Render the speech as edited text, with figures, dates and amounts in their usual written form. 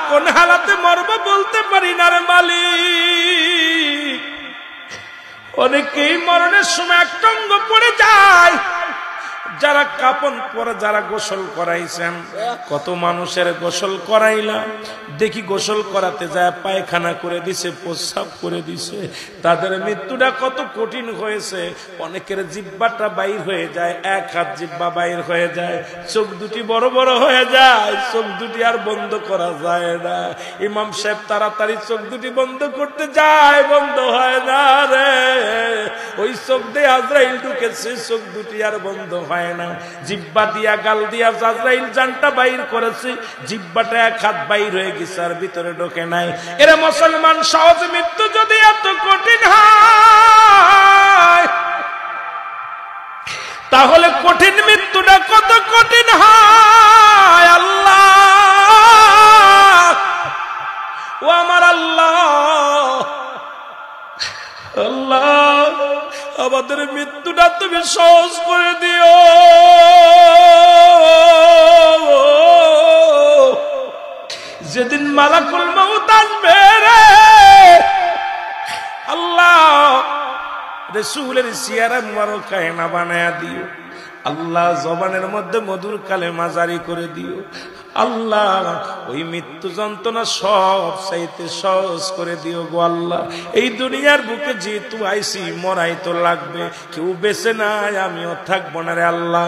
কোন হালাতে মরবো বলতে পারি না রে মালিক। অনেকেই মরণের সময় একটা অঙ্গ পড়ে যায়, যারা কাপন পরে যারা গোসল করাইছেন, কত মানুষের গোসল করাইলাম, দেখি গোসল করাতে যায় পায়খানা করে দিছে, প্রস্রাব করে দিছে, তাদের মৃত্যুটা কত কঠিন হয়েছে। অনেকের জিহ্বাটা বাইর হয়ে যায়, এক হাত জিহ্বা বাইর হয়ে যায়, চোখ দুটি বড় বড় হয়ে যায়, চোখ দুটি আর বন্ধ করা যায় না। ইমাম সাহেব তাড়াতাড়ি চোখ দুটি বন্ধ করতে যায়, বন্ধ হয় না রে। ওই চোখ দিয়ে আজরাইল ঢুকেছে, চোখ দুটি আর বন্ধ হয় না। জিহ্বা দিয়া গাল দিয়া আজরাইল জানটা বাইর করেছে, জিহ্বাটা এক হাত বাইর হয়ে গেছে আর ভিতরে ঢোকে নাই। এরা মুসলমান, সহজ মৃত্যু যদি এত কঠিন হয়, তাহলে কঠিন মৃত্যুটা কত কঠিন হয়। আল্লাহ, ও আমার আল্লাহ, আল্লাহ আমাদের মৃত্যুটা তুমি সহজ করে দিও। যেদিন মালাকুল মউত আসবে রে আল্লাহ, রাসূলের সিয়ারা মুবারক কায়না বানায়া দিও আল্লাহ, জবানের মধ্যে মধুর কালেমা জারি করে দিও আল্লাহ। ওই মৃত্যু যন্ত্রণা সব চাইতে সহজ করে দিও গো আল্লাহ। এই দুনিয়ার বুকে যেহেতু আইসি, মরাই তো লাগবে, কেউ বেঁচে নাই, আমিও থাকবো না রে আল্লাহ।